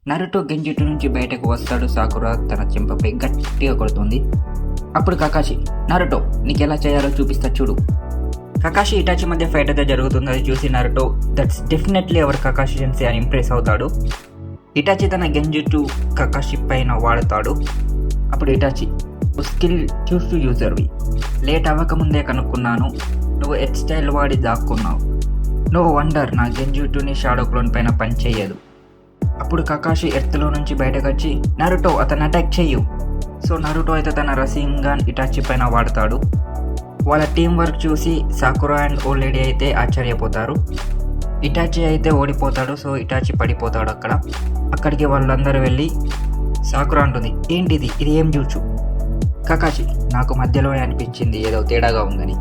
Naruto గెంజిటు నుంచి బయటకు వస్తాడు. సాకురా తన చెంపపై గట్టిగా కొడుతుంది. అప్పుడు కకాషి, నరుటో నీకు ఎలా చేయాలో చూపిస్తా చూడు. కకాషి ఇటాచి మధ్య ఫైట్ అయితే జరుగుతుంది. అది చూసి Naruto that's definitely our Kakashi sensei అని ఇంప్రెస్ అవుతాడు. ఇటాచి తన గెంజిటు కకాషి పైన వాడతాడు. అప్పుడు ఇటాచి, స్కిల్ చూస్ టు యూజర్వి, లేట్ అవ్వకముందే కనుక్కున్నాను, నువ్వు ఎడ్ స్టైల్ వాడి దాక్కున్నావు, నో వండర్ నా గెంజిటుని షాడో క్లోన్ పైన పని చేయదు. అప్పుడు కకాషి ఎర్త్లో నుంచి బయటకు వచ్చి, నరుటో అతను అటాక్ చెయ్యు. సో నరుటో అయితే తన రసింగాన్ ఇటాచి పైన వాడతాడు. వాళ్ళ టీం వర్క్ చూసి సాకురా అండ్ ఓల్డ్ లేడీ అయితే ఆశ్చర్యపోతారు. ఇటాచి అయితే ఓడిపోతాడు. సో ఇటాచి పడిపోతాడు. అక్కడికి వాళ్ళందరూ వెళ్ళి సాకురా అంటుంది, ఏంటిది, ఇది ఏం చూచు. కకాషి, నాకు మధ్యలోనే అనిపించింది ఏదో తేడాగా ఉందని.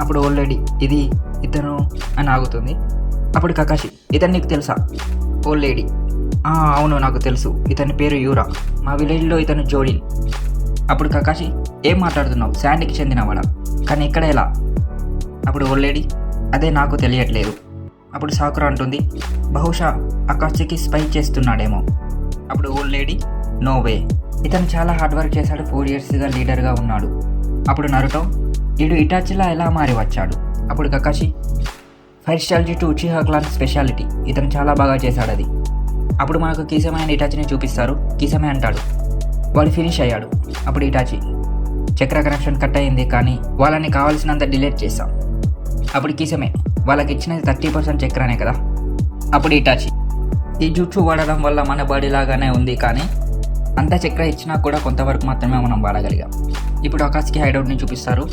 అప్పుడు ఓల్డ్ లేడీ, ఇది ఇతను అని ఆగుతుంది. అప్పుడు కకాషి, ఇతను నీకు తెలుసా? ఓల్డ్ లేడీ, అవును నాకు తెలుసు, ఇతని పేరు యూరా, మా విలేజ్లో ఇతను జోడిన్. అప్పుడు కకాషి, ఏం మాట్లాడుతున్నావు, శాండీకి చెందినవాడా, కానీ ఇక్కడ ఎలా? అప్పుడు ఓల్డ్ లేడీ, అదే నాకు తెలియట్లేదు. అప్పుడు సాకురా అంటుంది, బహుశా ఆకాష్కి స్పై చేస్తున్నాడేమో. అప్పుడు ఓల్డ్ లేడీ, నో వే, ఇతను చాలా హార్డ్ వర్క్ చేశాడు, 4 yearsగా లీడర్గా ఉన్నాడు. అప్పుడు నరుటో, వీడు ఇటాచిలా ఎలా మారి వచ్చాడు? అప్పుడు Kakashi, fire strategy to ఉచిహా clan speciality, ఇతను చాలా బాగా చేశాడు అది. అప్పుడు మనకు కిసమే అండ్ ఇటాచిని చూపిస్తారు. కిసమే అంటాడు, వాడు ఫినిష్ అయ్యాడు. అప్పుడు ఇటాచి, చక్ర కనెక్షన్ కట్ అయింది, కానీ వాళ్ళని కావాల్సినంత డిలీట్ చేస్తాం. అప్పుడు కిసమే, వాళ్ళకి ఇచ్చినది 30% చక్రనే కదా. అప్పుడు ఇటాచి, ఈ జూట్సు వాడడం వల్ల మన బాడీ లాగానే ఉంది, కానీ అంత చక్ర ఇచ్చినా కూడా కొంతవరకు మాత్రమే మనం వాడగలిగాం. ఇప్పుడు ఆకాష్కి హైడౌట్ని చూపిస్తారు.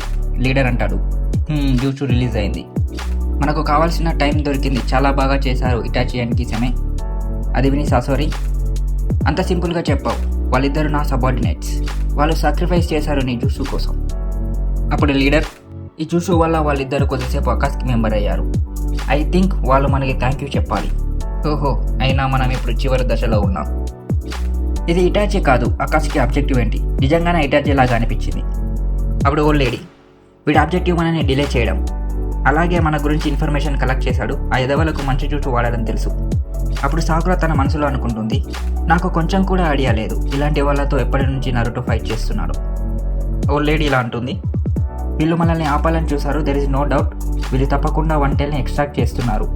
లీడర్ అంటాడు, జూట్సు రిలీజ్ అయింది, మనకు కావాల్సిన టైం దొరికింది, చాలా బాగా చేశారు ఇటాచి అండ్ కిసమే. అది విని సాసోరి, అంత సింపుల్గా చెప్పావు, వాళ్ళిద్దరు నా సబార్డినేట్స్, వాళ్ళు సాక్రిఫైస్ చేశారు నీ జూసు కోసం. అప్పుడు లీడర్, ఈ జూసు వల్ల వాళ్ళిద్దరు కొద్దిసేపు ఆకాష్కి మెంబర్ అయ్యారు, ఐ థింక్ వాళ్ళు మనకి థ్యాంక్ యూ చెప్పాలి. ఓహో, అయినా మనం ఇప్పుడు చివరి దశలో ఉన్నాం. ఇది ఇటాచీ కాదు, ఆకాష్కి ఆబ్జెక్టివ్ ఏంటి, నిజంగానే ఇటాచీ లాగా అనిపించింది. అప్పుడు ఓల్డ్ లేడీ, వీడి ఆబ్జెక్టివ్ మనని డిలే చేయడం, అలాగే మన గురించి ఇన్ఫర్మేషన్ కలెక్ట్ చేశాడు, ఆ ఎదవలకు మంచి జూసు వాడడం తెలుసు. అప్పుడు సాకురా తన మనసులో అనుకుంటుంది, నాకు కొంచెం కూడా ఐడియా లేదు ఇలాంటి వాళ్ళతో ఎప్పటి నుంచి నరుటో ఫైట్ చేస్తున్నాడు. ఓల్డ్ లేడీ ఇలా అంటుంది, వీళ్ళు మనల్ని ఆపాలని చూశారు, దెర్ ఇస్ నో డౌట్, వీళ్ళు తప్పకుండా వంటల్ని ఎక్స్ట్రాక్ట్ చేస్తున్నారు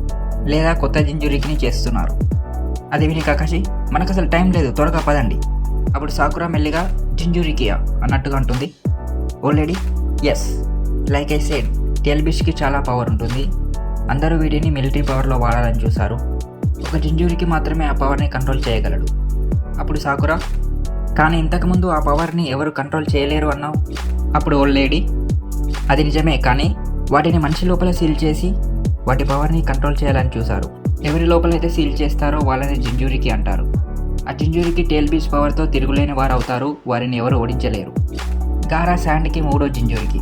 లేదా కొత్త జింజురికిని చేస్తున్నారు. అది విని కకాషి, మనకు అసలు టైం లేదు, త్వరగా పదండి. అప్పుడు సాకురా మెల్లిగా జింజురికియా అన్నట్టుగా అంటుంది. Old lady, yes, like I said, టెల్బిష్కి చాలా పవర్ ఉంటుంది, అందరూ వీటిని మిలిటరీ పవర్లో వాడాలని చూశారు, ఒక జింజూరికి మాత్రమే ఆ పవర్ని కంట్రోల్ చేయగలడు. అప్పుడు సాకురా, కానీ ఇంతకుముందు ఆ పవర్ని ఎవరు కంట్రోల్ చేయలేరు అన్నావు. అప్పుడు ఓల్డ్ లేడీ, అది నిజమే, కానీ వాటిని మనిషి లోపల సీల్ చేసి వాటి పవర్ని కంట్రోల్ చేయాలని చూశారు. ఎవరి లోపలైతే సీల్ చేస్తారో వాళ్ళని జింజూరికి అంటారు. ఆ జింజూరికి టేల్బీచ్ పవర్తో తిరుగులేని వారు అవుతారు, వారిని ఎవరు ఓడించలేరు. గారా శాండ్కి 3వ జింజూరికి.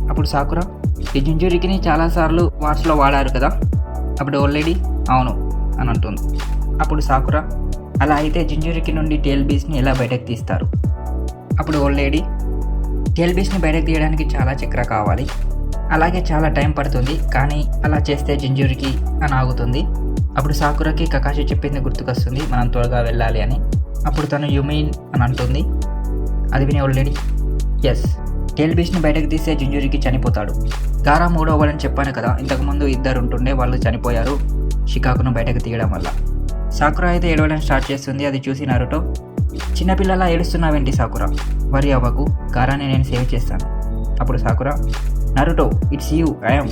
అప్పుడు సాకురా, ఈ జింజూరికిని చాలాసార్లు వార్స్లో వాడారు కదా. అప్పుడు ఓల్డ్ లేడీ, అవును అని అంటుంది. అప్పుడు సాకురా, అలా అయితే జింజురికి నుండి టేల్బీస్ని ఎలా బయటకు తీస్తారు? అప్పుడు ఓల్డ్ లేడీ, టేల్బీస్ని బయటకు తీయడానికి చాలా చక్ర కావాలి, అలాగే చాలా టైం పడుతుంది, కానీ అలా చేస్తే జింజురికి అని ఆగుతుంది. అప్పుడు సాకురాకి కకాషి చెప్పింది గుర్తుకొస్తుంది, మనం త్వరగా వెళ్ళాలి అని. అప్పుడు తను యుమీన్ అని అంటుంది. అది విని ఓల్డ్ లేడీ, ఎస్, టేల్బీస్ని బయటకు తీస్తే జింజురికి చనిపోతాడు. గారా 3వ వాడని చెప్పాను కదా, ఇంతకుముందు 2 ఉంటుండే, వాళ్ళు చనిపోయారు షికాకును బయటకు తీయడం వల్ల. సాకురా అయితే ఏడవడం స్టార్ట్ చేస్తుంది. అది చూసి నరుటో, చిన్నపిల్లలా ఏడుస్తున్నావేంటి సాకురా, వరి అవ్వకు, గారాని నేను సేవ్ చేస్తాను. అప్పుడు sakura, Naruto it's you I'm.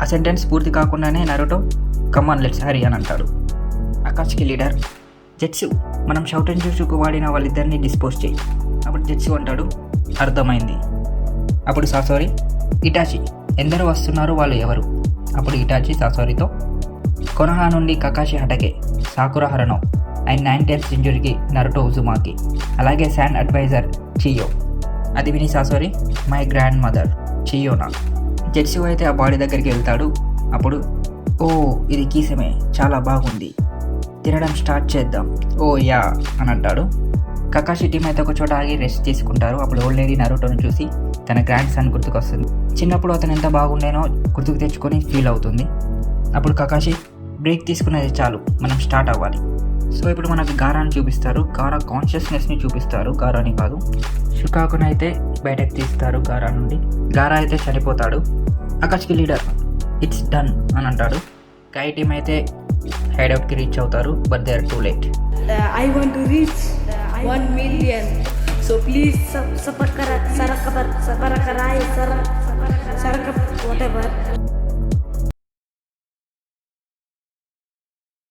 ఆ సెంటెన్స్ పూర్తి కాకుండానే నరుటో, కమాన్ లెట్స్ హరీ అని అంటాడు. ఆకాష్కి లీడర్, జెట్సు, మనం షౌట్ అండ్ జూచుకు వాడిన వాళ్ళిద్దరిని డిస్పోజ్ చేయి. అప్పుడు జెట్సు అంటాడు, అర్థమైంది. అప్పుడు సాసోరి, ఇటాచి, ఎందరో వస్తున్నారు, వాళ్ళు ఎవరు? అప్పుడు ఇటాచి సాసోరితో, కొనహా నుండి Kakashi Hatake, Sakura Haruno and 9 tails jinchuriki Naruto Uzumaki, అలాగే శాండ్ అడ్వైజర్ చియో. అది విని సాసోరి, మై గ్రాండ్ మదర్ చియోనా. జెట్సు అయితే ఆ బాడీ దగ్గరికి వెళ్తాడు. అప్పుడు, ఓ ఇది కీసమే, చాలా బాగుంది, తినడం స్టార్ట్ చేద్దాం, ఓ యా అని అంటాడు. కకాషి టీం అయితే ఒక చోట ఆగి రెస్ట్ తీసుకుంటారు. అప్పుడు ఓల్డ్ లేడీ నరుటోను చూసి తన గ్రాండ్ సన్ గుర్తుకొస్తుంది. చిన్నప్పుడు అతను ఎంత బాగుండేనో గుర్తుకు తెచ్చుకొని ఫీల్ అవుతుంది. అప్పుడు కకాషి, బ్రేక్ తీసుకునేది చాలు, మనం స్టార్ట్ అవ్వాలి. సో ఇప్పుడు మనకి గారాని చూపిస్తారు. గారా కాన్షియస్నెస్ని చూపిస్తారు, గారాని కాదు. షికాకుని అయితే బయటకు తీస్తారు గారా నుండి. గారా అయితే చనిపోతాడు. ఆకాష్కి లీడర్ ఇట్స్ డన్ అని అంటాడు. కై టీమ్ అయితే హైడౌట్కి రీచ్ అవుతారు, but they are too late. I want to reach 1 million. So please subscribe, whatever.